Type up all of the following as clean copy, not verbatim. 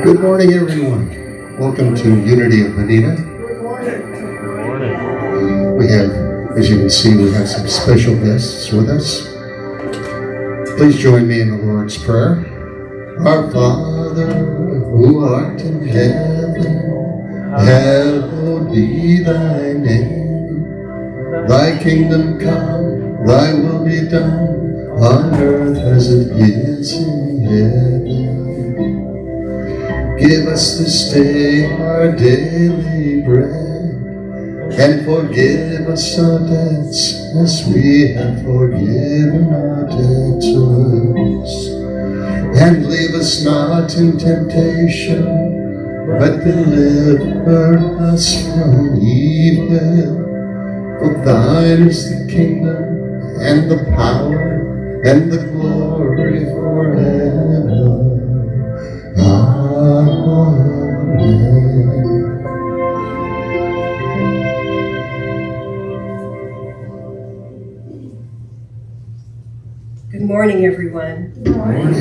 Good morning, everyone. Welcome to Unity of Bonita. We have, as you can see, we have some special guests with us. Please join me in the Lord's Prayer. Our Father, who art in heaven, hallowed be thy name. Thy kingdom come, thy will be done, on earth as it is in heaven. Give us this day our daily bread, and forgive us our debts as we have forgiven our debtors. And lead us not in temptation, but deliver us from evil. For thine is the kingdom, and the power, and the glory forever. Amen. Good morning, everyone. Good morning.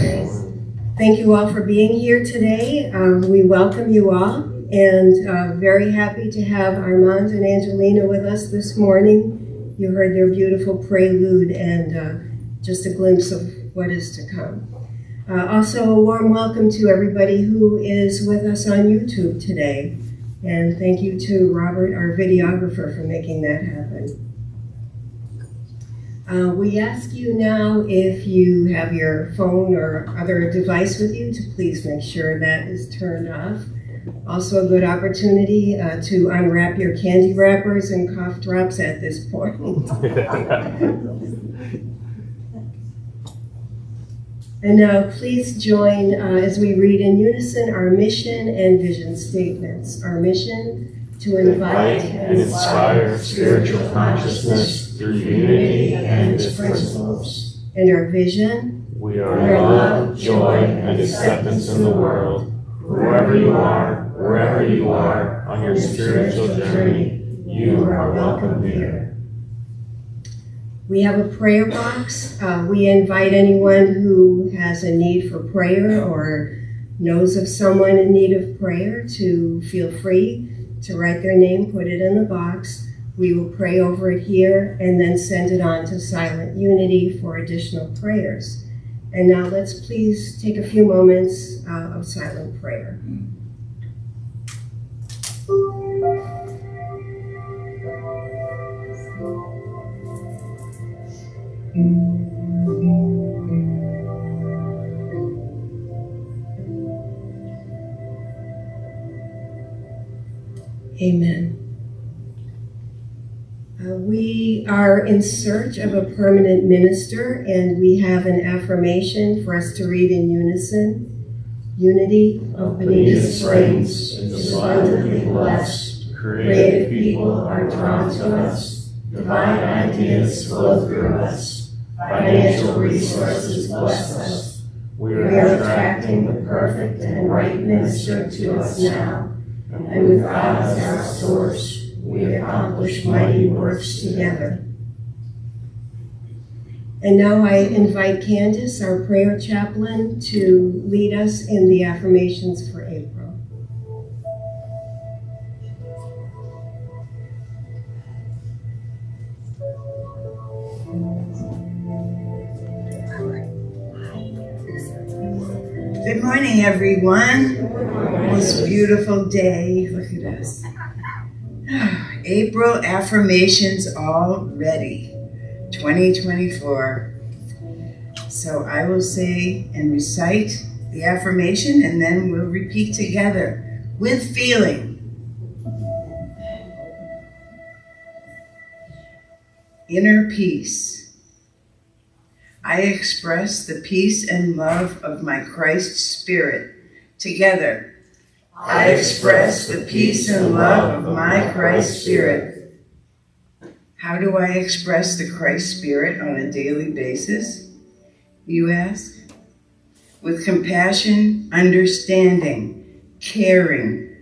Thank you all for being here today. We welcome you all, and very happy to have Armand and Angelina with us this morning. You heard their beautiful prelude and just a glimpse of what is to come. Also, a warm welcome to everybody who is with us on YouTube today. And thank you to Robert, our videographer, for making that happen. We ask you now, if you have your phone or other device with you, to please make sure that is turned off. Also a good opportunity to unwrap your candy wrappers and cough drops at this point. And now please join as we read in unison our mission and vision statements. Our mission: to invite and inspire spiritual consciousness through unity and its principles. And our vision: we are love, joy, and acceptance in the world. Wherever you are on your spiritual journey, you are welcome here. We have a prayer box. We invite anyone who has a need for prayer or knows of someone in need of prayer to feel free to write their name, put it in the box. We will pray over it here and then send it on to Silent Unity for additional prayers. And now let's please take a few moments of silent prayer. Amen. We are in search of a permanent minister, and we have an affirmation for us to read in unison. Unity of Bonita Springs is abundantly blessed. Creative people are drawn to us. Divine ideas flow through us. Financial resources bless us. We are attracting the perfect and right minister to us now. And with God as our source, we accomplish mighty works together. And now I invite Candace, our prayer chaplain, to lead us in the affirmations for April. Good morning, everyone. This beautiful day. Look at us. April affirmations all ready. 2024. So I will say and recite the affirmation, and then we'll repeat together with feeling. Inner peace. I express the peace and love of my Christ Spirit. Together, I express the peace and love of my Christ Spirit. How do I express the Christ Spirit on a daily basis, you ask? With compassion, understanding, caring,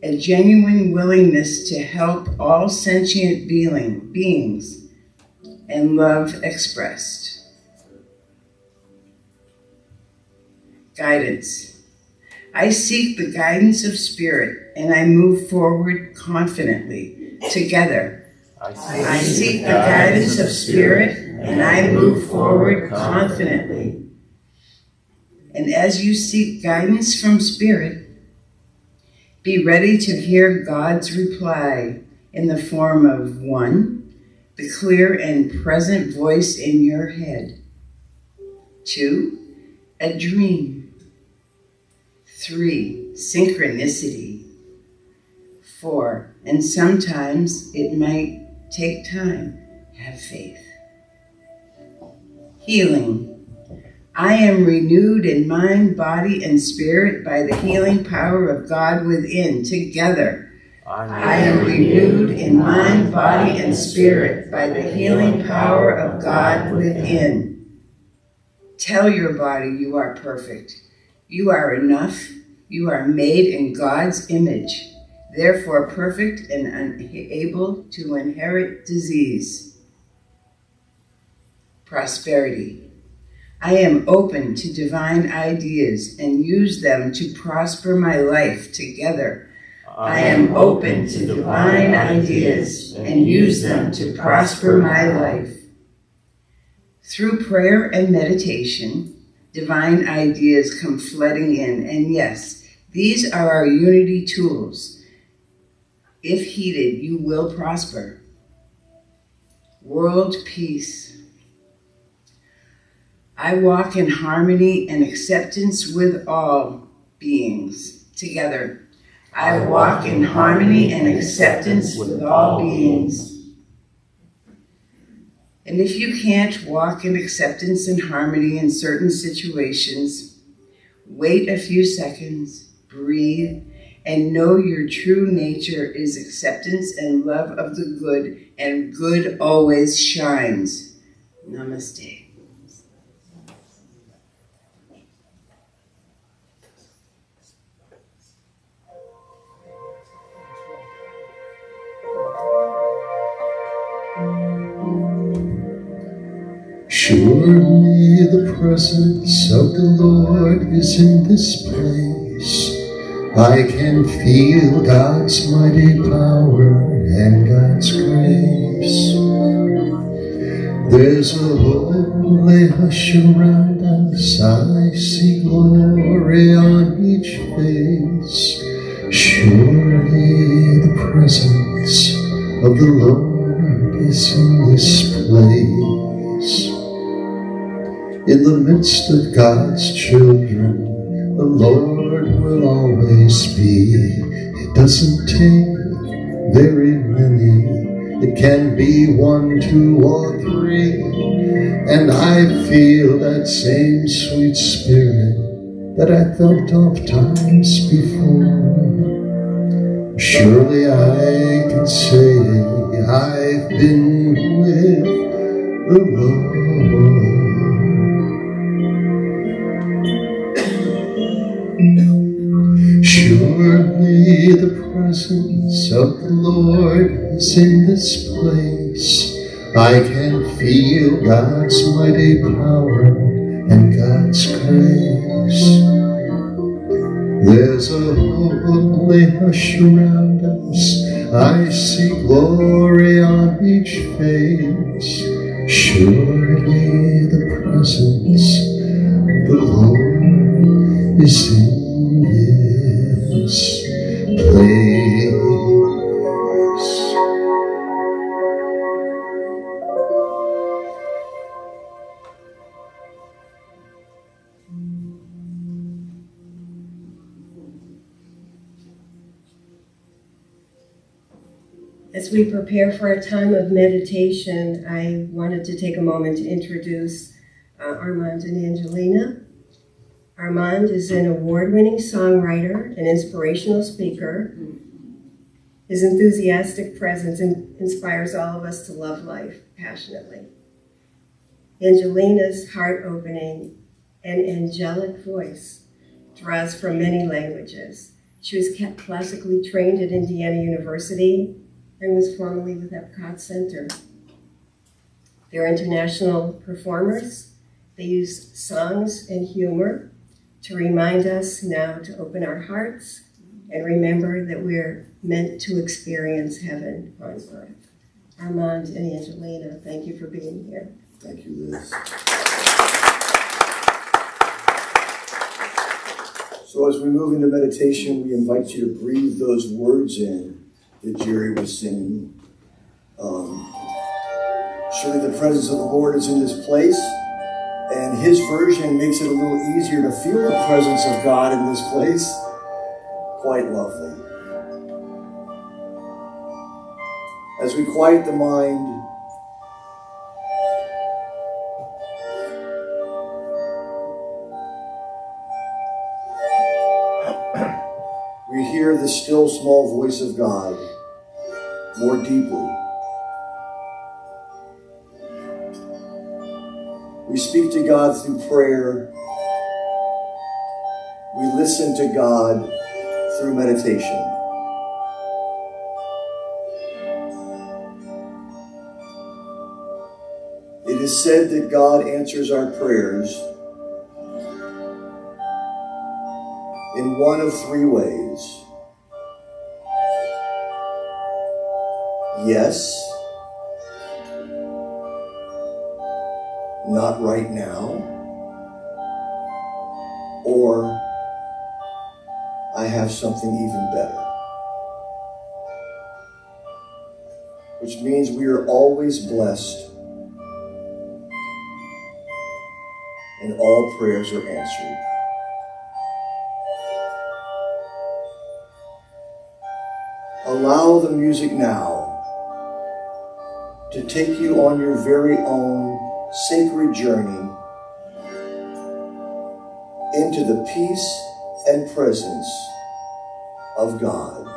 a genuine willingness to help all sentient beings, and love expressed. Guidance. I seek the guidance of Spirit, and I move forward confidently. Together, I seek the guidance of Spirit, and I move forward confidently. And as you seek guidance from Spirit, be ready to hear God's reply in the form of 1, the clear and present voice in your head. 2, a dream. 3, synchronicity. 4, and sometimes it might take time. Have faith. Healing. I am renewed in mind, body, and spirit by the healing power of God within. Together, I am renewed in mind, body, and spirit by the healing power of God within. Tell your body you are perfect. You are enough. You are made in God's image, therefore perfect and unable to inherit disease. Prosperity. I am open to divine ideas and use them to prosper my life. Together, I am open to divine ideas and use them to prosper my life. Through prayer and meditation, divine ideas come flooding in, and yes, these are our unity tools. If heeded, you will prosper. World peace. I walk in harmony and acceptance with all beings. Together, I walk in harmony and acceptance with all beings. And if you can't walk in acceptance and harmony in certain situations, wait a few seconds, breathe, and know your true nature is acceptance and love of the good, and good always shines. Namaste. Surely the presence of the Lord is in this place. I can feel God's mighty power and God's grace. There's a holy hush around us. I see glory on each face. Surely the presence of the Lord is in this place. In the midst of God's children, the Lord will always be. It doesn't take very many. It can be 1, 2, or 3. And I feel that same sweet spirit that I felt oft times before. Surely I can say I've been with the Lord. Surely the presence of the Lord is in this place. I can feel God's mighty power and God's grace. There's a holy hush around us. I see glory on each face. Surely the presence of the Lord is in this place. As we prepare for a time of meditation, I wanted to take a moment to introduce Armand and Angelina. Armand is an award-winning songwriter and inspirational speaker. His enthusiastic presence inspires all of us to love life passionately. Angelina's heart-opening and angelic voice draws from many languages. She was classically trained at Indiana University and was formerly with Epcot Center. They're international performers. They use songs and humor to remind us now to open our hearts and remember that we're meant to experience heaven on earth. Armand and Angelina, thank you for being here. Thank you, Liz. So as we move into meditation, we invite you to breathe those words in that Jerry was singing. Surely the presence of the Lord is in this place, and his version makes it a little easier to feel the presence of God in this place. Quite lovely. As we quiet the mind, we hear the still small voice of God more deeply. We speak to God through prayer. We listen to God through meditation. It is said that God answers our prayers in one of 3 ways. Yes, not right now, or I have something even better. Which means we are always blessed and all prayers are answered. Allow the music now to take you on your very own sacred journey into the peace and presence of God.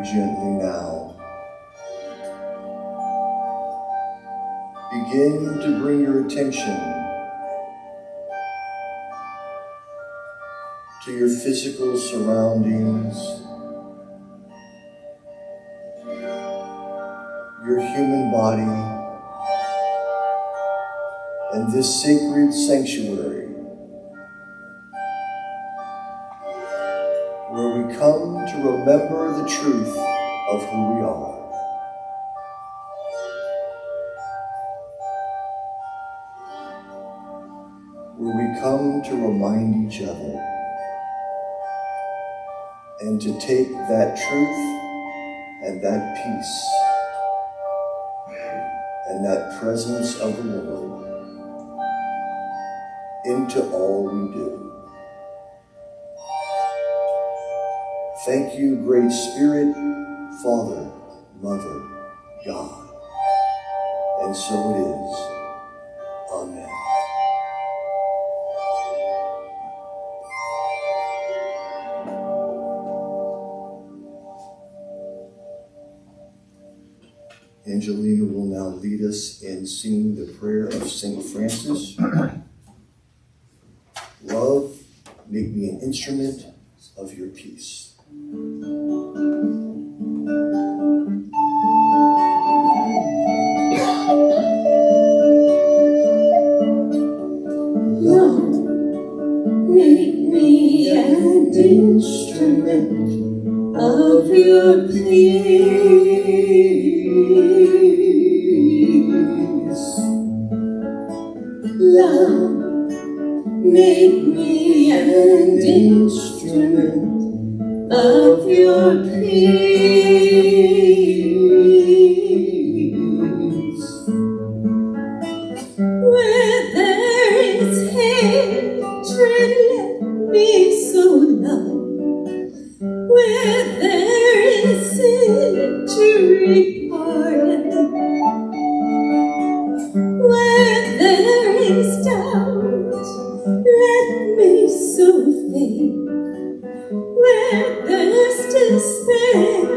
gently now. Begin to bring your attention to your physical surroundings, your human body, and this sacred sanctuary where we come to remember the truth of who we are. Where we come to remind each other and to take that truth and that peace and that presence of the Lord into all we do. Thank you, Great Spirit, Father, Mother, God. And so it is. Amen. Angelina will now lead us in singing the prayer of St. Francis. Love, make me an instrument of your peace. Love, make me an instrument of your peace. Love, make me an instrument of your peace. Where there is hatred, let me sow love. Where there is injury, pardon. Where there is doubt, let me sow faith. Where there's despair,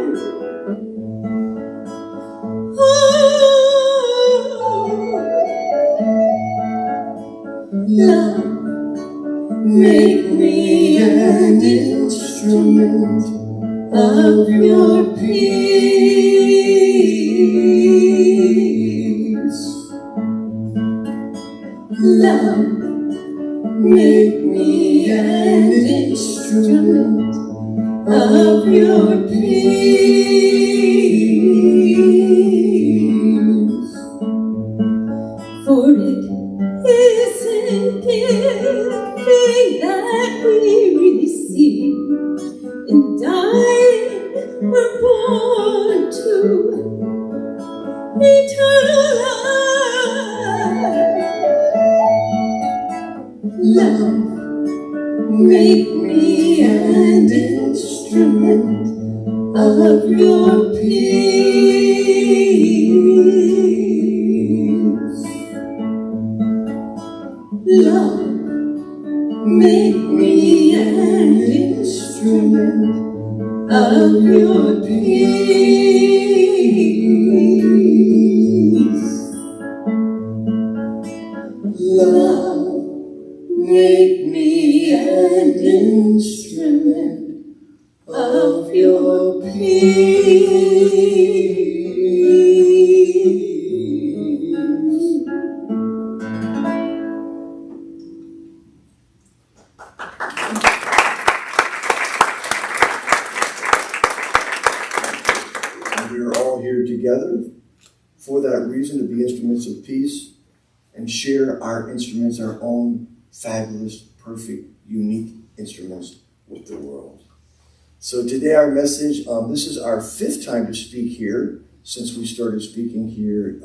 love, make me an instrument of your peace. Love, make me an instrument of your peace. For it is in giving that we receive. In dying, we're born to eternal life. Love, make me an instrument of your peace. Love, make me an instrument of your peace. Love, make me an instrument of your peace. We are all here together for that reason, to be instruments of peace and share our instruments, our own fabulous, perfect, unique instruments with the world. So today our message, this is our 5th time to speak here since we started speaking here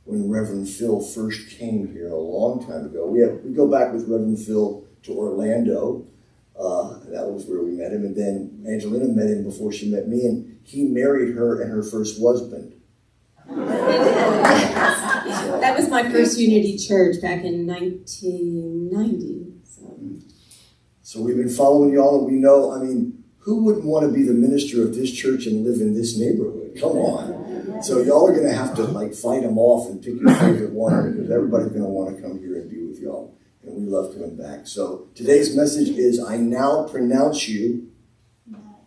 when Reverend Phil first came here a long time ago. We go back with Reverend Phil to Orlando. That was where we met him. And then Angelina met him before she met me, and he married her and her first husband. That was my first Unity Church back in 1990. So we've been following y'all, and we know, who wouldn't want to be the minister of this church and live in this neighborhood? Come on. So y'all are going to have to like fight them off and pick your favorite one, because everybody's going to want to come here and be with y'all. And we love coming back. So today's message is, I now pronounce you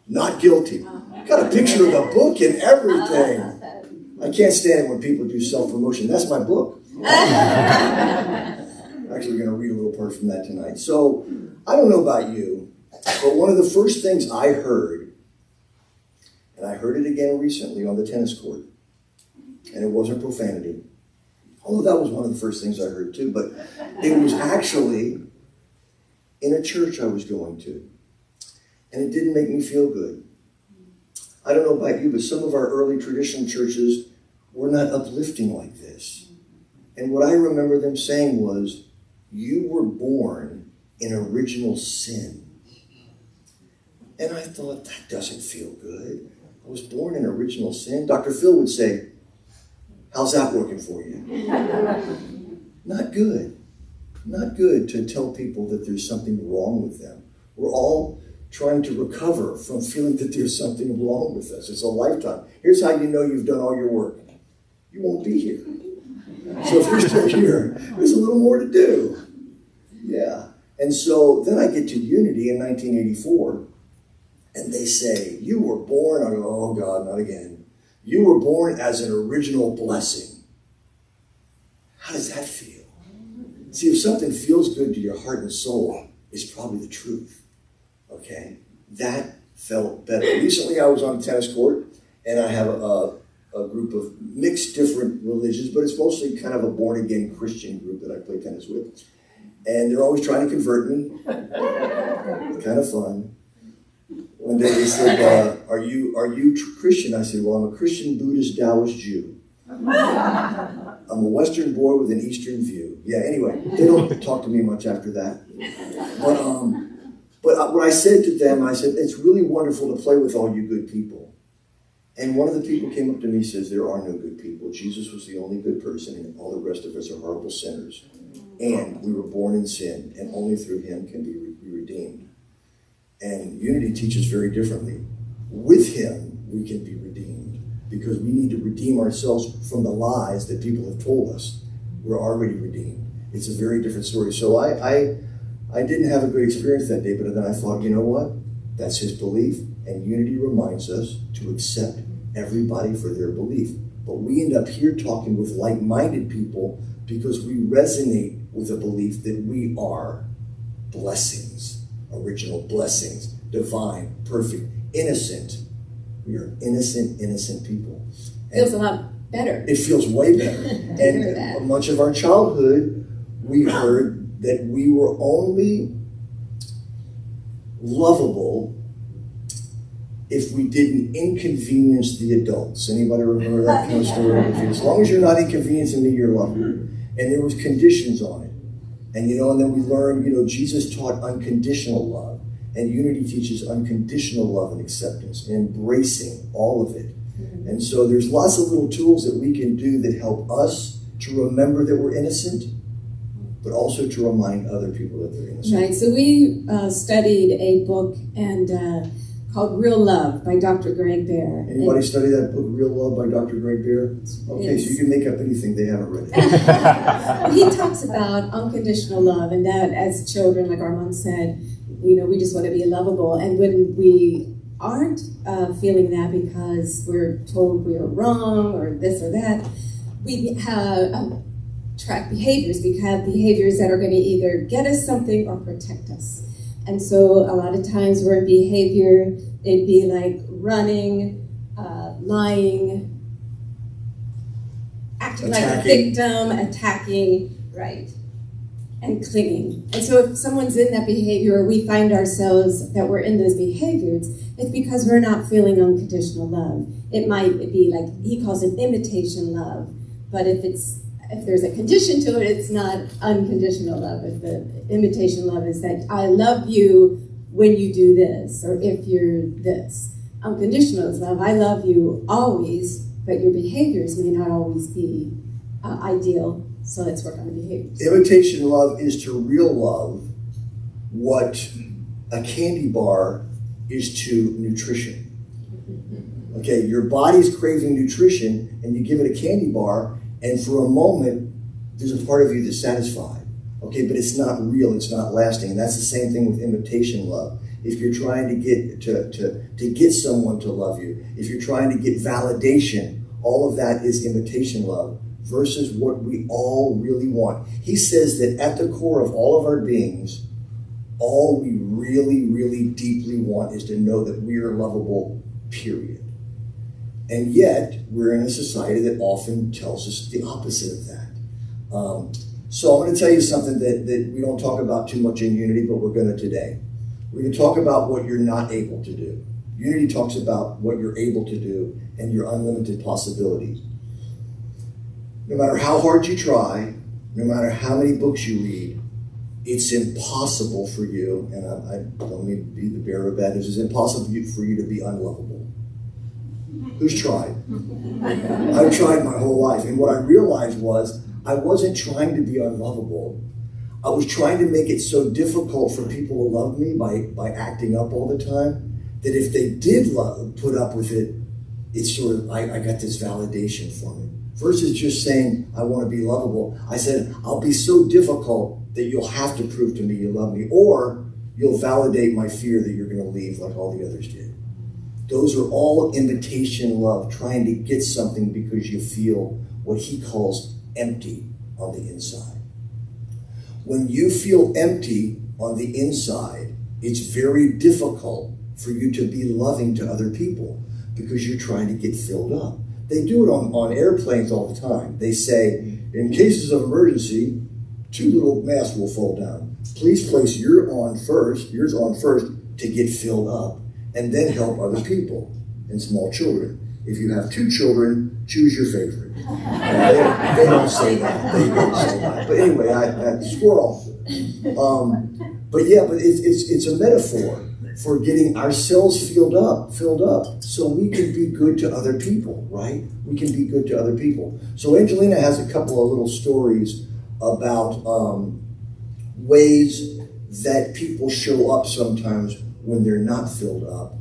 not guilty. Got a picture of the book and everything. I can't stand it when people do self-promotion. That's my book. Actually, we're going to read a little part from that tonight. So I don't know about you, but one of the first things I heard, and I heard it again recently on the tennis court, and it wasn't profanity, although that was one of the first things I heard too, but it was actually in a church I was going to, and it didn't make me feel good. I don't know about you, but some of our early traditional churches were not uplifting like this. And what I remember them saying was, you were born in original sin. And I thought, that doesn't feel good. I was born in original sin. Dr. Phil would say, how's that working for you? Not good. Not good to tell people that there's something wrong with them. We're all trying to recover from feeling that there's something wrong with us. It's a lifetime. Here's how you know you've done all your work. You won't be here. So if you're still here, there's a little more to do. Yeah. And so then I get to Unity in 1984, and they say, you were born, I go, oh God, not again. You were born as an original blessing. How does that feel? See, if something feels good to your heart and soul, it's probably the truth. Okay? That felt better. Recently I was on a tennis court, and I have a group of mixed different religions, but it's mostly kind of a born-again Christian group that I play tennis with. And they're always trying to convert me. It's kind of fun. One day they said, are you Christian? I said, well, I'm a Christian, Buddhist, Taoist, Jew. I'm a Western boy with an Eastern view. Yeah, anyway, they don't talk to me much after that. But what I said to them, I said, it's really wonderful to play with all you good people. And one of the people came up to me and says, there are no good people. Jesus was the only good person, and all the rest of us are horrible sinners. And we were born in sin, and only through him can be redeemed. And Unity teaches very differently. With him, we can be redeemed, because we need to redeem ourselves from the lies that people have told us. We're already redeemed. It's a very different story. So I didn't have a good experience that day, but then I thought, you know what? That's his belief, and Unity reminds us to accept everybody for their belief. But we end up here talking with like-minded people because we resonate with the belief that we are blessings, original blessings, divine, perfect, innocent. We are innocent people. And Feels a lot better. it feels way better. And much of our childhood, we heard that we were only lovable if we didn't inconvenience the adults. Anybody remember that kind of story? As long as you're not inconveniencing me, you're lovely. And there was conditions on it. And then we learned, Jesus taught unconditional love. And Unity teaches unconditional love and acceptance and embracing all of it. Mm-hmm. And so there's lots of little tools that we can do that help us to remember that we're innocent, but also to remind other people that they're innocent. Right, so we studied a book called Real Love by Dr. Greg Bear. Anybody study that book, Real Love by Dr. Greg Bear? Okay, so you can make up anything, they haven't read it. He talks about unconditional love, and that as children, like Armand said, we just want to be lovable. And when we aren't feeling that because we're told we are wrong or this or that, we have track behaviors. We have behaviors that are going to either get us something or protect us. And so a lot of times we're in behavior, it'd be like running, lying, acting like a victim, attacking, right, and clinging. And so if someone's in that behavior, or we find ourselves that we're in those behaviors, it's because we're not feeling unconditional love. It might be like, he calls it imitation love, but if there's a condition to it, it's not unconditional love. If the imitation love is that I love you when you do this, or if you're this. Unconditional is love. I love you always, but your behaviors may not always be ideal, so let's work on the behaviors. Imitation love is to real love what a candy bar is to nutrition. Okay, your body's craving nutrition, and you give it a candy bar, and for a moment, there's a part of you that's satisfied. Okay, but it's not real, it's not lasting. And that's the same thing with imitation love. If you're trying to get someone to love you, if you're trying to get validation, all of that is imitation love versus what we all really want. He says that at the core of all of our beings, all we really, really deeply want is to know that we are lovable, period. And yet, we're in a society that often tells us the opposite of that. So I'm going to tell you something that we don't talk about too much in Unity, but we're going to today. We're going to talk about what you're not able to do. Unity talks about what you're able to do and your unlimited possibilities. No matter how hard you try, no matter how many books you read, it's impossible for you, and I don't mean to be the bearer of bad news, it's impossible for you to be unlovable. Who's tried? I've tried my whole life, and what I realized was I wasn't trying to be unlovable. I was trying to make it so difficult for people to love me by acting up all the time that if they did put up with it, it's sort of, I got this validation for me. Versus just saying, I want to be lovable, I said, I'll be so difficult that you'll have to prove to me you love me, or you'll validate my fear that you're going to leave like all the others did. Those are all imitation love, trying to get something because you feel what he calls empty on the inside. When you feel empty on the inside, it's very difficult for you to be loving to other people because you're trying to get filled up. They do it on airplanes all the time. They say, in cases of emergency, 2 little masks will fall down. Please place yours on first to get filled up, and then help other people and small children. If you have 2 children, choose your favorite. They don't say that. They don't say that. But anyway, I squirrel. But it's a metaphor for getting ourselves filled up so we can be good to other people, right? We can be good to other people. So Angelina has a couple of little stories about ways that people show up sometimes when they're not filled up,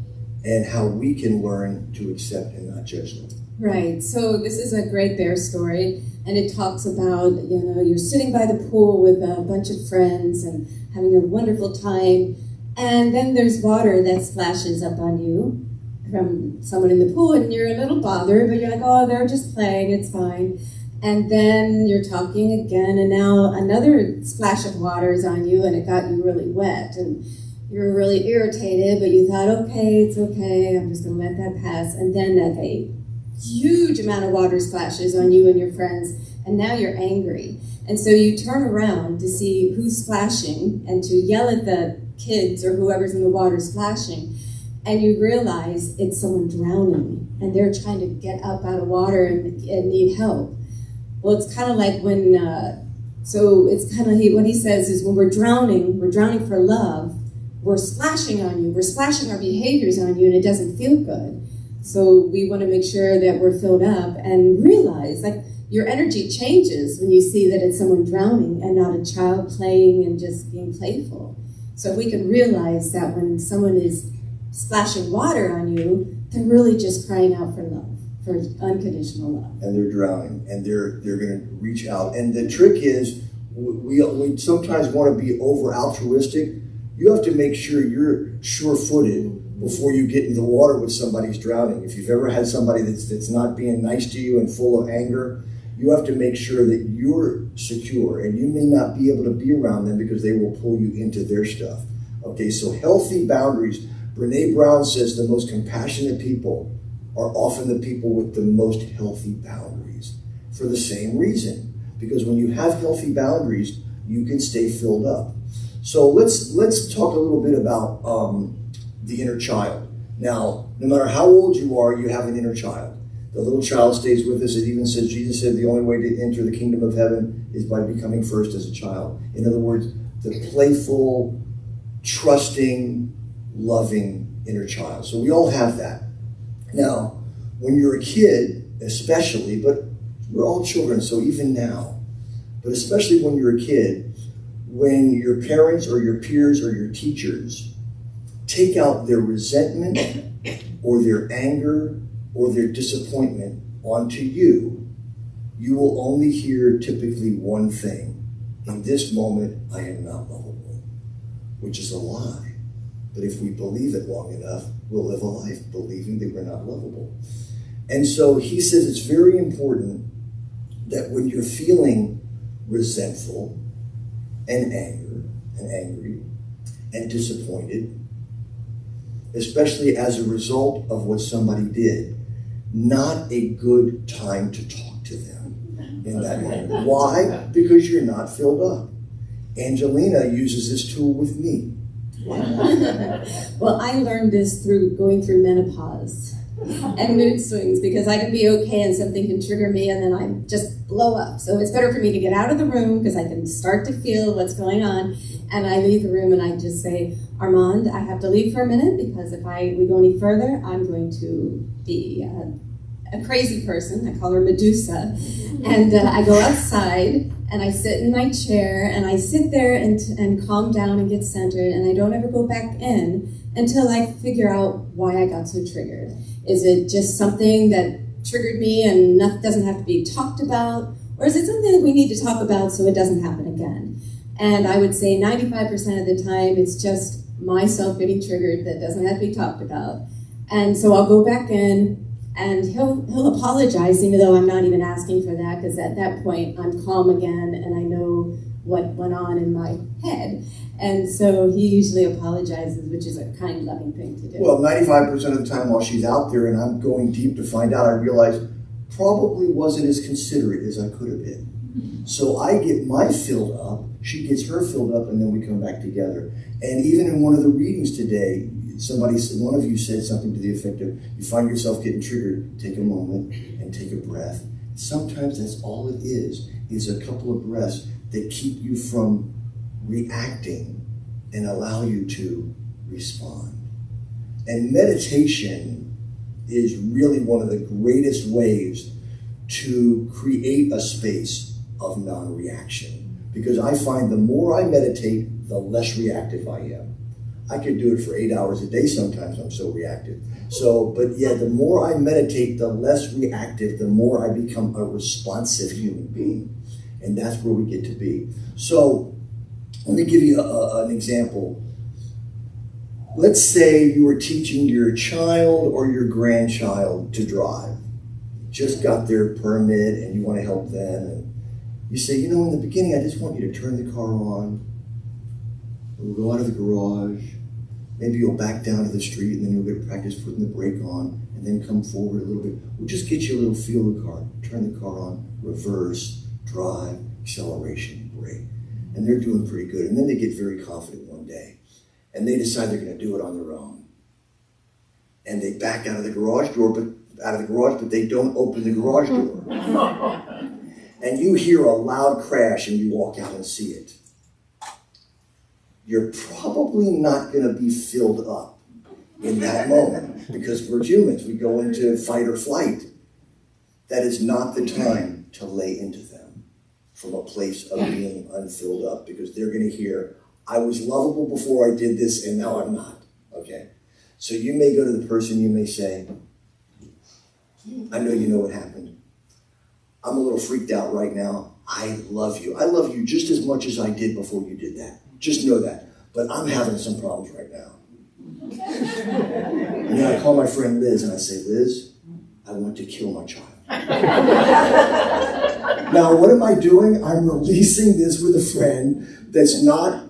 and how we can learn to accept and not judge them. Right, so this is a great bear story, and it talks about, you're sitting by the pool with a bunch of friends and having a wonderful time, and then there's water that splashes up on you from someone in the pool, and you're a little bothered, but you're like, oh, they're just playing, it's fine. And then you're talking again, and now another splash of water is on you, and it got you really wet, and you're really irritated, but you thought, okay, it's okay, I'm just going to let that pass. And then a huge amount of water splashes on you and your friends, and now you're angry. And so you turn around to see who's splashing and to yell at the kids or whoever's in the water splashing, and you realize it's someone drowning, and they're trying to get up out of water and need help. Well, it's kind of like when, what he says is when we're drowning for love, we're splashing on you, we're splashing our behaviors on you, and it doesn't feel good. So we want to make sure that we're filled up and realize, like, your energy changes when you see that it's someone drowning and not a child playing and just being playful. So we can realize that when someone is splashing water on you, they're really just crying out for love, for unconditional love. And they're drowning, and they're going to reach out. And the trick is, we sometimes want to be over altruistic. You have to make sure you're sure-footed before you get in the water with somebody who's drowning. If you've ever had somebody that's not being nice to you and full of anger, you have to make sure that you're secure, and you may not be able to be around them because they will pull you into their stuff. Okay, so healthy boundaries. Brene Brown says the most compassionate people are often the people with the most healthy boundaries for the same reason. Because when you have healthy boundaries, you can stay filled up. So let's talk a little bit about the inner child. Now, no matter how old you are, you have an inner child. The little child stays with us. It even says, Jesus said, the only way to enter the kingdom of heaven is by becoming first as a child. In other words, the playful, trusting, loving inner child. So we all have that. Now, when you're a kid, especially, but we're all children, so even now, but especially when you're a kid, when your parents or your peers or your teachers take out their resentment or their anger or their disappointment onto you, you will only hear typically one thing. In this moment, I am not lovable, which is a lie. But if we believe it long enough, we'll live a life believing that we're not lovable. And so he says it's very important that when you're feeling resentful and angry and disappointed, especially as a result of what somebody did, not a good time to talk to them in that moment. Why? Because you're not filled up. Angelina uses this tool with me. Well, I learned this through going through menopause and mood swings, because I can be okay and something can trigger me and then I just blow up. So it's better for me to get out of the room because I can start to feel what's going on, and I leave the room and I just say, Armand, I have to leave for a minute because if we go any further, I'm going to be a crazy person. I call her Medusa. And I go outside and I sit in my chair and I sit there and calm down and get centered, and I don't ever go back in until I figure out why I got so triggered. Is it just something that triggered me and doesn't have to be talked about? Or is it something that we need to talk about so it doesn't happen again? And I would say 95% of the time it's just myself getting triggered that doesn't have to be talked about. And so I'll go back in and he'll apologize, even though I'm not even asking for that, because at that point I'm calm again and I know what went on in my head. And so he usually apologizes, which is a kind, loving thing to do. Well, 95% of the time while she's out there and I'm going deep to find out, I realize probably wasn't as considerate as I could have been. So I get my filled up, she gets her filled up, and then we come back together. And even in one of the readings today, one of you said something to the effect of, you find yourself getting triggered, take a moment and take a breath. Sometimes that's all it is a couple of breaths that keep you from reacting and allow you to respond. And meditation is really one of the greatest ways to create a space of non-reaction. Because I find the more I meditate, the less reactive I am. I could do it for 8 hours a day sometimes, I'm so reactive. But the more I meditate, the less reactive, the more I become a responsive human being. And that's where we get to be. So let me give you an example. Let's say you were teaching your child or your grandchild to drive. Just got their permit and you want to help them. And you say, in the beginning, I just want you to turn the car on. We'll go out of the garage. Maybe you'll back down to the street and then you'll get to practice putting the brake on and then come forward a little bit. We'll just get you a little feel of the car. Turn the car on, reverse, drive, acceleration, brake. And they're doing pretty good. And then they get very confident one day and they decide they're going to do it on their own. And they back out of the garage, but they don't open the garage door. And you hear a loud crash and you walk out and see it. You're probably not going to be filled up in that moment because we're humans. We go into fight or flight. That is not the time to lay into them from a place of being unfilled up, because they're going to hear, I was lovable before I did this and now I'm not. Okay? So you may go to the person, you may say, I know you know what happened. I'm a little freaked out right now. I love you. I love you just as much as I did before you did that. Just know that. But I'm having some problems right now. And then I call my friend Liz and I say, Liz, I want to kill my child. Now, what am I doing? I'm releasing this with a friend that's not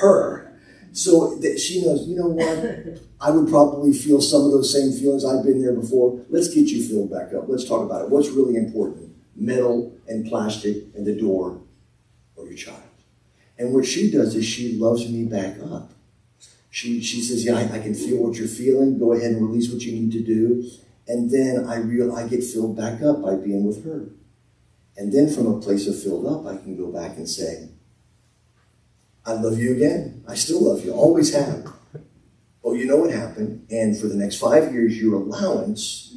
her. So that she knows, you know what? I would probably feel some of those same feelings. I've been there before. Let's get you filled back up. Let's talk about it. What's really important? Metal and plastic and the door or your child. And what she does is she loves me back up. She says, yeah, I can feel what you're feeling. Go ahead and release what you need to do. And then I get filled back up by being with her. And then from a place of filled up, I can go back and say, I love you again. I still love you. Always have. Oh, you know what happened? And for the next 5 years, your allowance.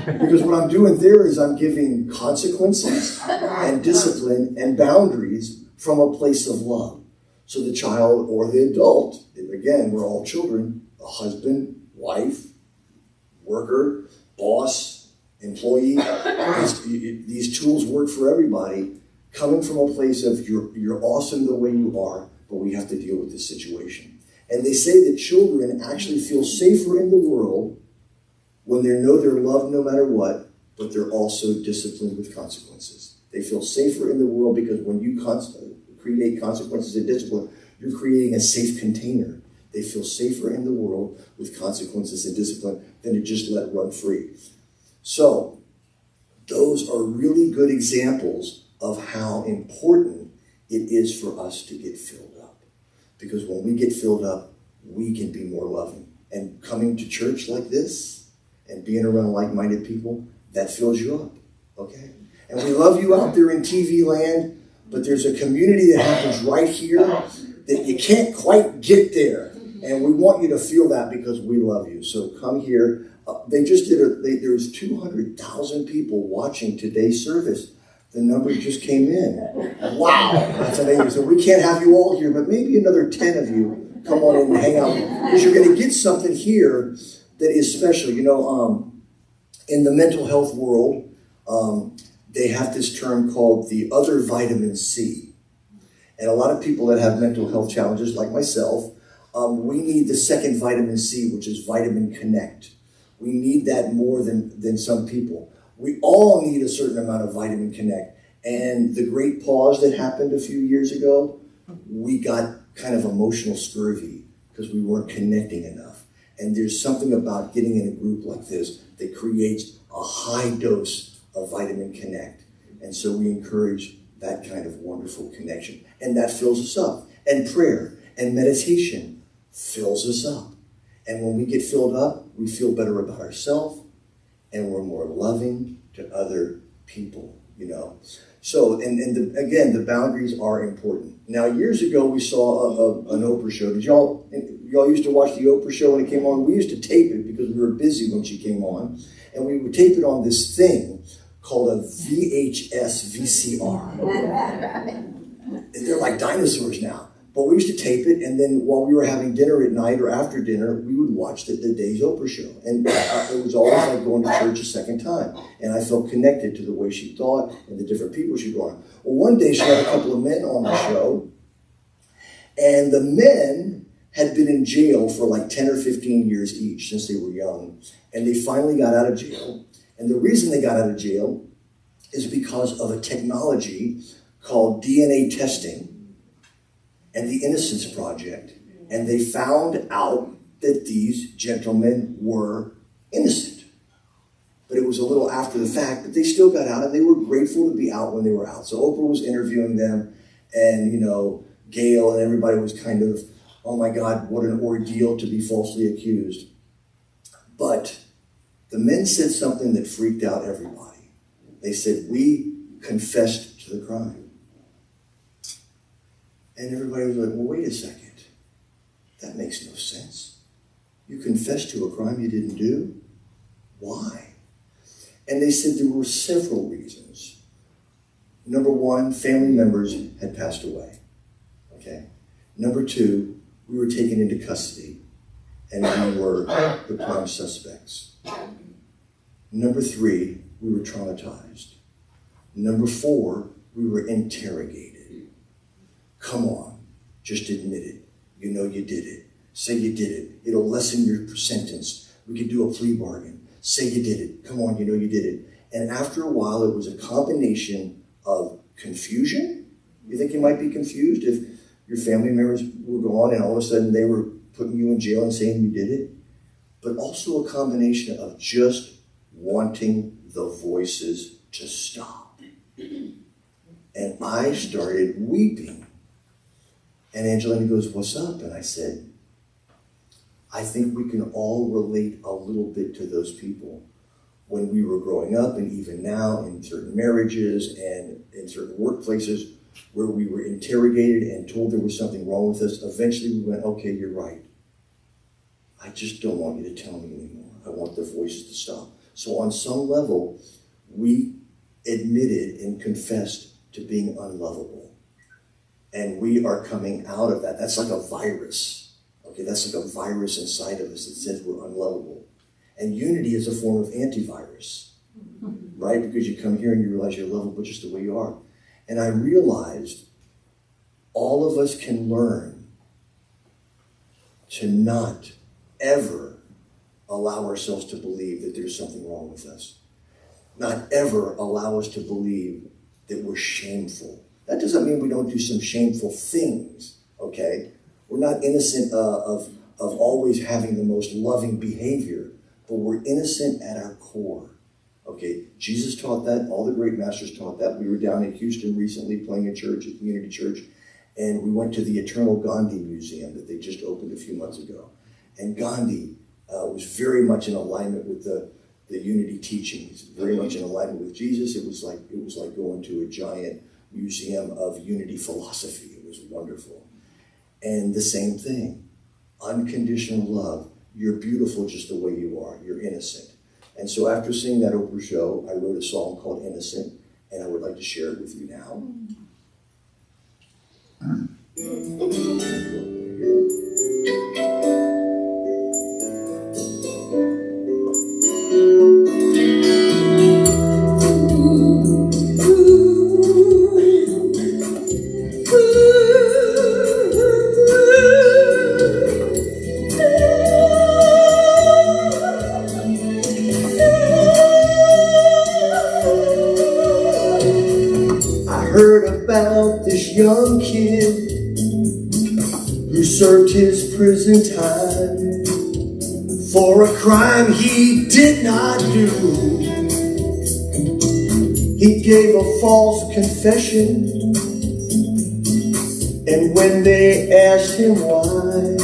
Because what I'm doing there is I'm giving consequences and discipline and boundaries from a place of love. So the child or the adult, again, we're all children, a husband, wife, worker, boss, employee, these tools work for everybody, coming from a place of you're awesome the way you are, but we have to deal with this situation. And they say that children actually feel safer in the world when they know they're loved no matter what, but they're also disciplined with consequences. They feel safer in the world because when you create consequences and discipline, you're creating a safe container. They feel safer in the world with consequences and discipline than to just let run free. So those are really good examples of how important it is for us to get filled up. Because when we get filled up, we can be more loving. And coming to church like this and being around like-minded people, that fills you up, okay? And we love you out there in TV land, but there's a community that happens right here that you can't quite get there. And we want you to feel that because we love you. So come here. They just did there's 200,000 people watching today's service. The number just came in. Wow, that's amazing. So we can't have you all here, but maybe another 10 of you come on in and hang out. Because you're going to get something here that is special. You know, in the mental health world, they have this term called the other vitamin C. And a lot of people that have mental health challenges, like myself, we need the second vitamin C, which is vitamin connect. We need that more than some people. We all need a certain amount of vitamin connect. And the great pause that happened a few years ago, we got kind of emotional scurvy because we weren't connecting enough. And there's something about getting in a group like this that creates a high dose of vitamin connect. And so we encourage that kind of wonderful connection. And that fills us up. And prayer and meditation fills us up. And when we get filled up, we feel better about ourselves, and we're more loving to other people, you know. So, again, the boundaries are important. Now, years ago, we saw an Oprah show. Did y'all used to watch the Oprah show when it came on? We used to tape it because we were busy when she came on. And we would tape it on this thing called a VHS VCR. They're like dinosaurs now. But we used to tape it, and then while we were having dinner at night or after dinner, we would watch the day's Oprah show. And it was always like going to church a second time. And I felt connected to the way she thought and the different people she brought on. Well, one day she had a couple of men on the show, and the men had been in jail for like 10 or 15 years each since they were young. And they finally got out of jail. And the reason they got out of jail is because of a technology called DNA testing and the Innocence Project, and they found out that these gentlemen were innocent. But it was a little after the fact, but they still got out, and they were grateful to be out when they were out. So Oprah was interviewing them, and, you know, Gail and everybody was kind of, oh my God, what an ordeal to be falsely accused. But the men said something that freaked out everybody. They said, we confessed to the crime. And everybody was like, well, wait a second. That makes no sense. You confessed to a crime you didn't do? Why? And they said there were several reasons. Number one, family members had passed away. Okay. Number two, we were taken into custody, and we were the prime suspects. Number three, we were traumatized. Number four, we were interrogated. Come on, just admit it. You know you did it. Say you did it. It'll lessen your sentence. We could do a plea bargain. Say you did it. Come on, you know you did it. And after a while, it was a combination of confusion. You think you might be confused if your family members were gone and all of a sudden they were putting you in jail and saying you did it? But also a combination of just wanting the voices to stop. And I started weeping. And Angelina goes, what's up? And I said, I think we can all relate a little bit to those people when we were growing up, and even now in certain marriages and in certain workplaces where we were interrogated and told there was something wrong with us. Eventually we went, okay, you're right. I just don't want you to tell me anymore. I want the voices to stop. So on some level, we admitted and confessed to being unlovable. And we are coming out of that. That's like a virus. Okay, that's like a virus inside of us that says we're unlovable. And unity is a form of antivirus, right? Because you come here and you realize you're lovable just the way you are. And I realized all of us can learn to not ever allow ourselves to believe that there's something wrong with us. Not ever allow us to believe that we're shameful. That doesn't mean we don't do some shameful things, okay? We're not innocent of always having the most loving behavior, but we're innocent at our core, okay? Jesus taught that. All the great masters taught that. We were down in Houston recently playing a church, a community church, and we went to the Eternal Gandhi Museum that they just opened a few months ago. And Gandhi was very much in alignment with the unity teachings, very much in alignment with Jesus. It was like going to a giant museum of unity philosophy. It was wonderful. And the same thing, unconditional love. You're beautiful just the way you are. You're innocent. And so after seeing that Oprah show, I wrote a song called Innocent, and I would like to share it with you now. About this young kid who served his prison time for a crime he did not do. He gave a false confession, and when they asked him why,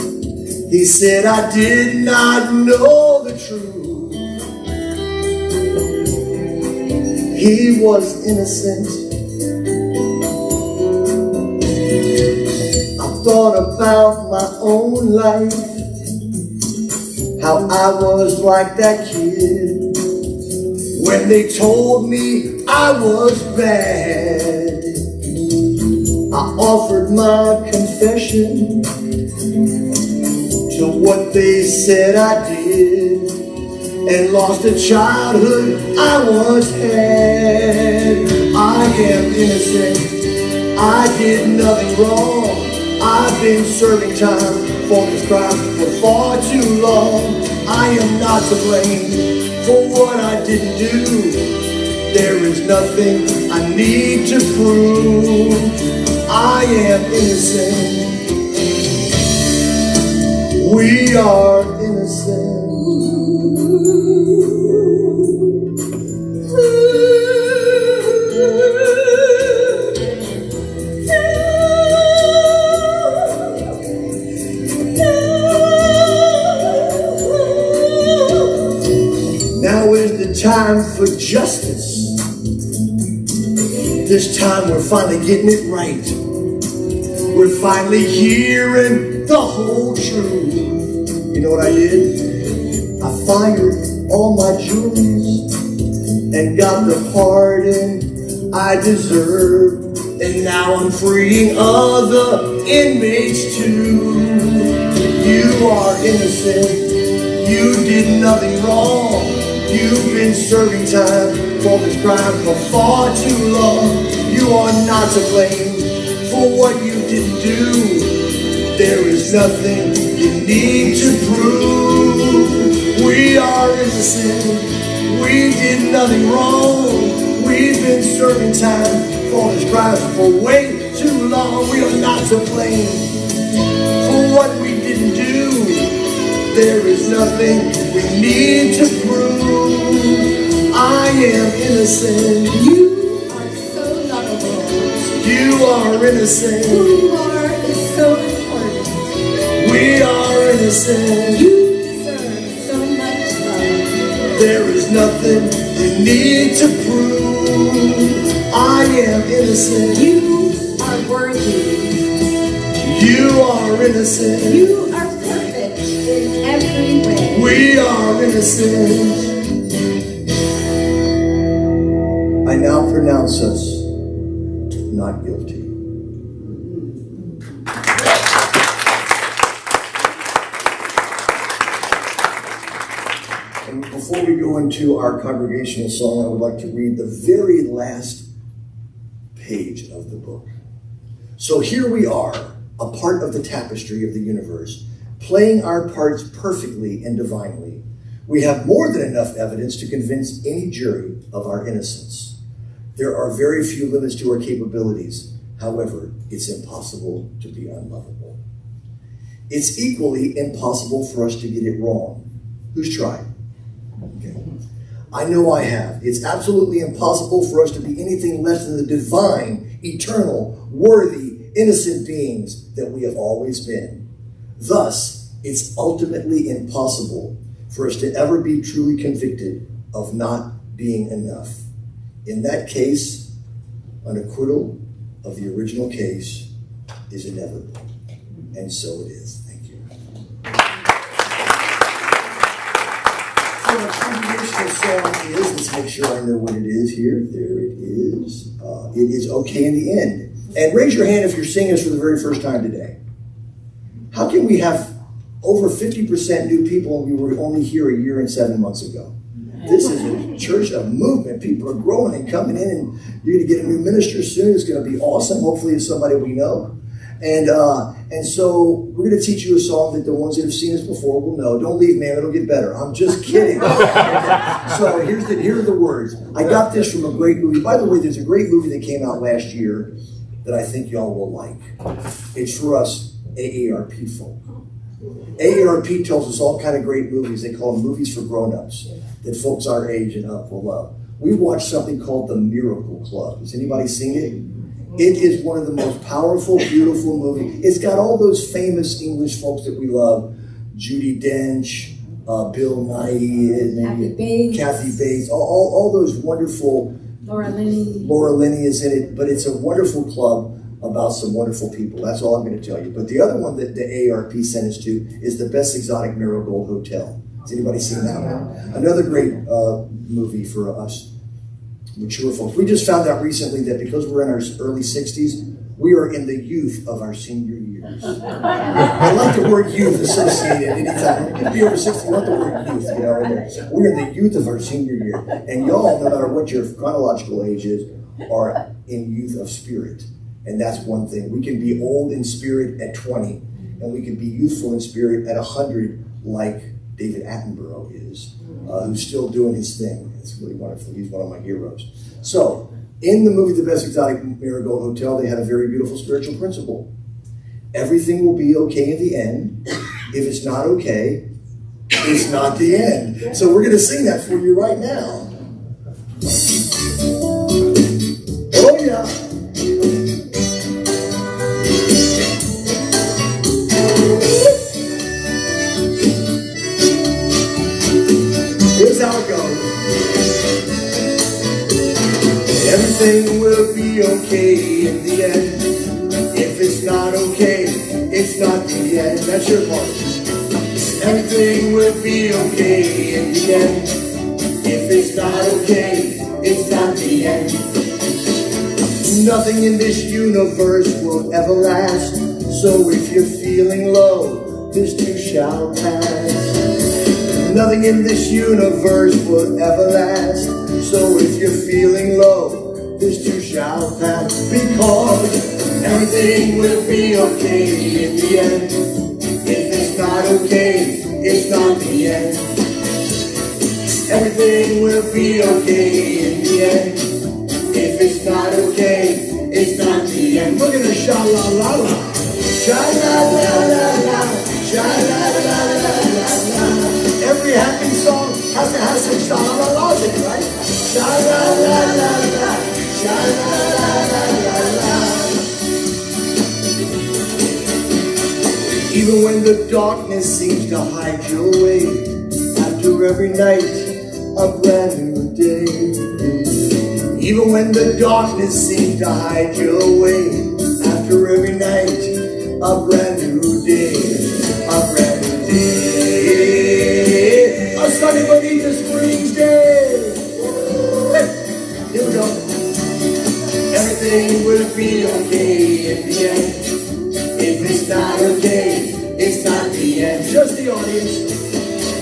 he said, "I did not know the truth." He was innocent. Thought about my own life, how I was like that kid when they told me I was bad. I offered my confession to what they said I did, and lost a childhood I once had. I am innocent, I did nothing wrong. I've been serving time for this crime for far too long. I am not to blame for what I didn't do. There is nothing I need to prove. I am innocent. We are innocent. Now is the time for justice. This time we're finally getting it right. We're finally hearing the whole truth. You know what I did? I fired all my juries and got the pardon I deserved. And now I'm freeing other inmates too. You are innocent. You did nothing wrong. You've been serving time for this crime for far too long. You are not to blame for what you didn't do. There is nothing you need to prove. We are innocent. We did nothing wrong. We've been serving time for this crime for way too long. We are not to blame for what we didn't do. There is nothing we need to prove. I am innocent. You are so lovable. You are innocent. Who you are is so important. We are innocent. You deserve so much love. There is nothing we need to prove. I am innocent. You are worthy. You are innocent. You are perfect in every way. We are innocent. I now pronounce us not guilty. before we go into our congregational song, I would like to read the very last page of the book. So here we are, a part of the tapestry of the universe, playing our parts perfectly and divinely. We have more than enough evidence to convince any jury of our innocence. There are very few limits to our capabilities. However, it's impossible to be unlovable. It's equally impossible for us to get it wrong. Who's tried? Okay. I know I have. It's absolutely impossible for us to be anything less than the divine, eternal, worthy, innocent beings that we have always been. Thus, it's ultimately impossible for us to ever be truly convicted of not being enough. In that case, an acquittal of the original case is inevitable. And so it is. Thank you. So the congregational song is, let's make sure I know what it is here. There it is. It is Okay in the End. And raise your hand if you're seeing us for the very first time today. How can we have over 50% new people and we were only here a year and 7 months ago? This is a church of movement. People are growing and coming in, and you're going to get a new minister soon. It's going to be awesome. Hopefully it's somebody we know. And so we're going to teach you a song that the ones that have seen us before will know. Don't leave, man. It'll get better. I'm just kidding. So here are the words. I got this from a great movie. By the way, there's a great movie that came out last year that I think y'all will like. It's for us AARP folk. AARP tells us all kind of great movies. They call them movies for grown-ups that folks our age and up will love. We watched something called The Miracle Club. Has anybody seen it? It is one of the most powerful, beautiful movies. It's got all those famous English folks that we love. Judi Dench, Bill Nighy, Kathy Bates, all those wonderful. Laura Linney. Laura Linney is in it, but it's a wonderful club about some wonderful people. That's all I'm going to tell you. But the other one that the AARP sent us to is The Best Exotic Marigold Hotel. Has anybody seen that one? Another great movie for us mature folks. We just found out recently that because we're in our early 60s, we are in the youth of our senior years. I like the word youth associated anytime. You can be over 60, you want the word youth, you know. We're in the youth of our senior year. And y'all, no matter what your chronological age is, are in youth of spirit. And that's one thing. We can be old in spirit at 20, and we can be youthful in spirit at 100, like David Attenborough is, who's still doing his thing. It's really wonderful. He's one of my heroes. So, in the movie The Best Exotic Marigold Hotel, they had a very beautiful spiritual principle. Everything will be okay in the end. If it's not okay, it's not the end. So we're going to sing that for you right now. Oh, yeah. Here's how it goes. Everything will be okay in the end. If it's not okay, it's not the end. That's your part. Everything will be okay in the end. If it's not okay, it's not the end. Nothing in this universe will ever last. So if you're feeling low, this too shall pass. Nothing in this universe will ever last. So if you're feeling low, this too shall pass. Because everything will be okay in the end. If it's not okay, it's not the end. Everything will be okay in the end. If it's not okay, it's not the end. Look at the sha-la-la-la. Sha-la-la-la-la. Sha-la-la-la-la-la. Every happy song has some sha-la-la-la's in it, right? Sha-la-la-la-la. Sha-la-la-la-la-la. Even when the darkness seems to hide your way, after every night, a brand new day. Even when the darkness seems to hide your way, after every night, a brand new day. A brand new day. A sunny Bonita Springs day. Here we go. Everything will be okay in the end. If it's not okay, it's not the end. Just the audience.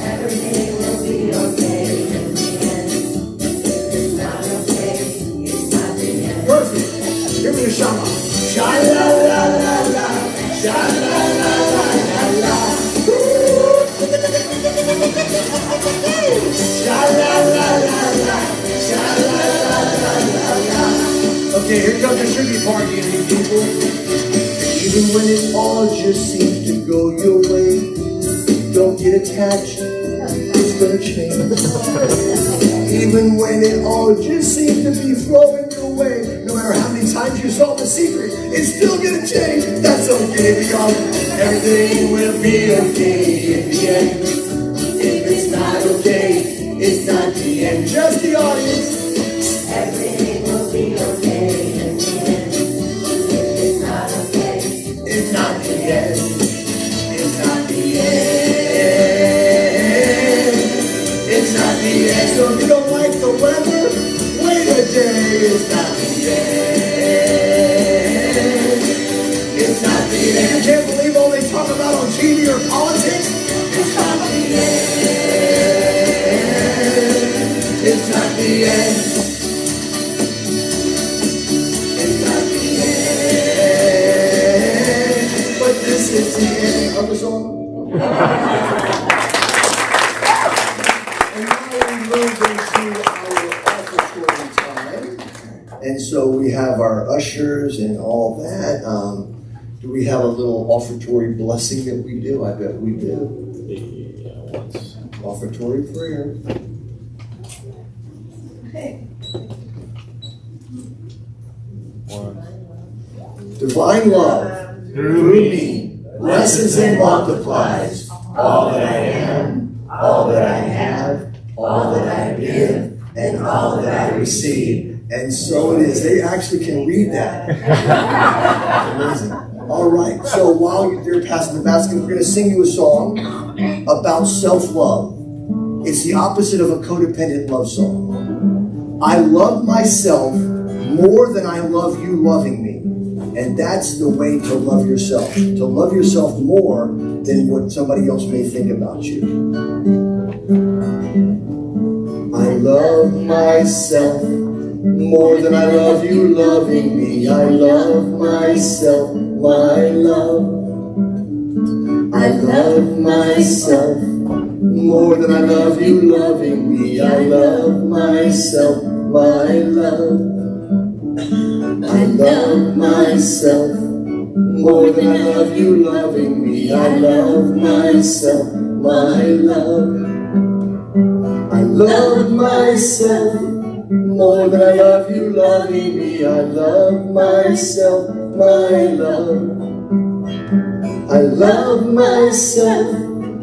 Everything will be okay. Okay, here comes the tricky part, you people. Even when it all just seems to go your way, don't get attached, it's gonna change. Even when it all just seems to be flowing your way, no matter how many times you solve the secret, it's still gonna change. That's okay, because everything will be okay in the end. If it's not okay, it's not the end. Just the audience. Everything will be okay in the end. If it's not okay, It's not the end. It's not the end. It's not the end. So if you don't like the weather, wait a day. It's not the end. It's not the end. You can't believe all they talk about on TV or politics? It's not the end. It's not the end. This is the end of the song. And now we move into our offertory time. And so we have our ushers and all that. Do we have a little offertory blessing that we do? I bet we do. Yeah, once. Offertory prayer. One. Divine love Through me, blesses and multiplies all that I am, all that I have, all that I give, and all that I receive. And so it is. They actually can read that. Amazing. All right. So while they're passing the basket, we're going to sing you a song about self-love. It's the opposite of a codependent love song. I love myself more than I love you loving me. And that's the way to love yourself. To love yourself more than what somebody else may think about you. I love myself more than I love you loving me. I love myself, my love. I love myself more than I love you loving me. I love myself, my love. I love myself more than I love you loving me. I love myself, my love. I love myself more than I love you loving me. I love myself, my love. I love myself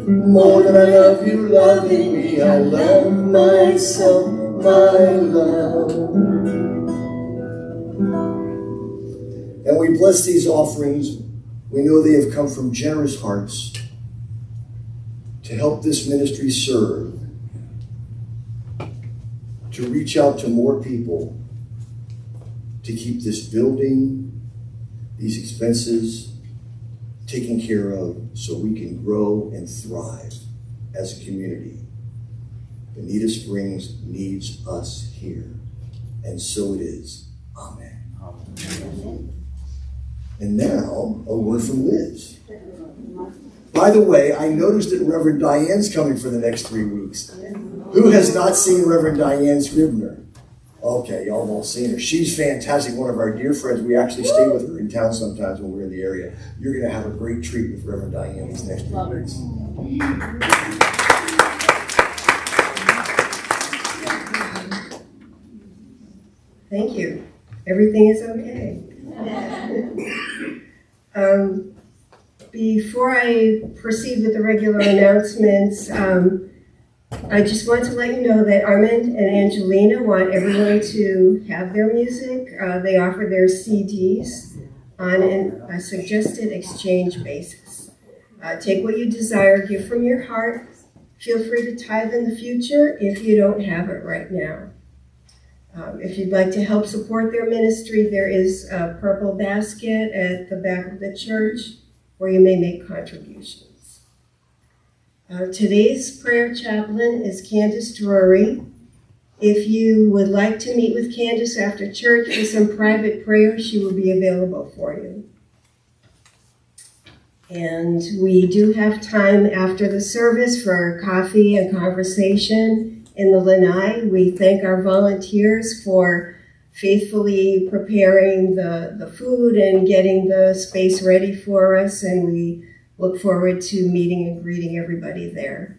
more than I love you loving me. I love myself, my love. And we bless these offerings. We know they have come from generous hearts to help this ministry serve, to reach out to more people, to keep this building, these expenses taken care of so we can grow and thrive as a community. Bonita Springs needs us here, and so it is. Amen. Amen. And now, a word from Liz. By the way, I noticed that Reverend Diane's coming for the next 3 weeks. Who has not seen Reverend Diane Scribner? Okay, y'all have all seen her. She's fantastic, one of our dear friends. We actually stay with her in town sometimes when we're in the area. You're going to have a great treat with Reverend Diane these next 3 weeks. Thank you. Everything is okay. Before I proceed with the regular announcements, I just want to let you know that Armand and Angelina want everyone to have their music. They offer their CDs on a suggested exchange basis. Take what you desire, give from your heart. Feel free to tithe in the future if you don't have it right now. If you'd like to help support their ministry, there is a purple basket at the back of the church where you may make contributions. Today's prayer chaplain is Candace Drury. If you would like to meet with Candace after church for some private prayer, she will be available for you. And we do have time after the service for coffee and conversation in the lanai. We thank our volunteers for faithfully preparing the food and getting the space ready for us, and we look forward to meeting and greeting everybody there.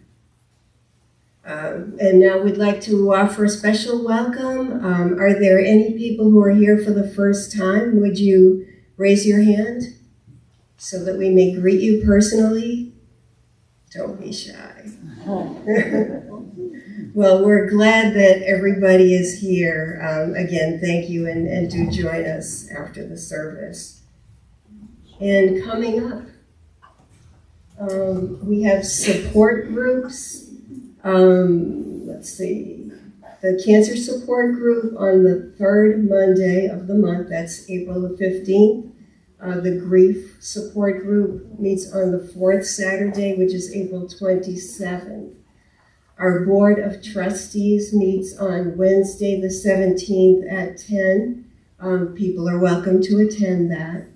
And now we'd like to offer a special welcome. Are there any people who are here for the first time? Would you raise your hand so that we may greet you personally? Don't be shy. Well, we're glad that everybody is here. Again, thank you, and do join us after the service. And coming up, we have support groups. Let's see, the Cancer Support Group on the third Monday of the month, that's April the 15th. The Grief Support Group meets on the fourth Saturday, which is April 27th. Our Board of Trustees meets on Wednesday the 17th at 10. People are welcome to attend that.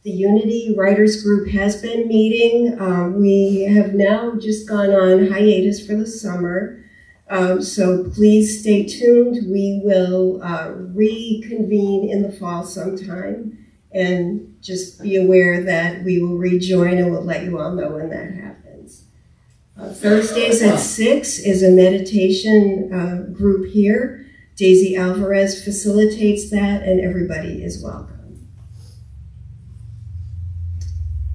The Unity Writers Group has been meeting. We have now just gone on hiatus for the summer. So please stay tuned. We will reconvene in the fall sometime. And just be aware that we will rejoin, and we'll let you all know when that happens. Thursdays at 6 is a meditation group here. Daisy Alvarez facilitates that, and everybody is welcome.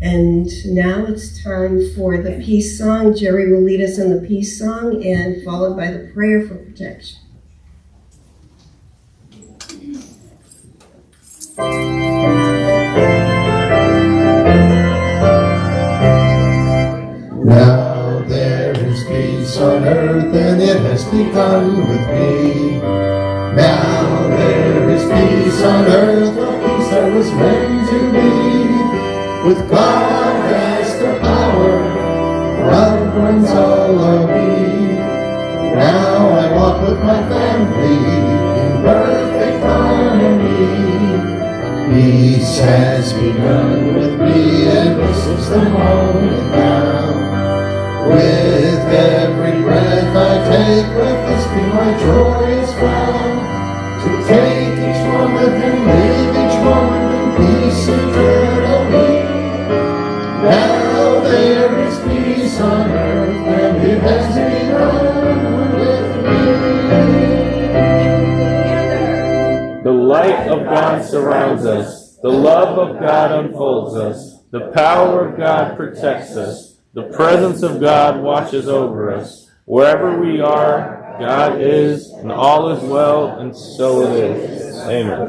And now it's time for the peace song. Jerry will lead us in the peace song, and followed by the prayer for protection. Now there is peace on earth, and it has begun with me. Now there is peace on earth, a peace that was meant to be. With God as the power, love runs all of me. Now I walk with my family in perfect harmony. Peace has begun with me, and this is the moment now. With every breath I take, let this be my joyous vow. To take each moment and live each moment in peace eternally. Now there is peace on earth, and it has begun with me. The light of God surrounds us. The love of God unfolds us. The power of God protects us. The presence of God watches over us. Wherever we are, God is, and all is well, and so it is. Amen.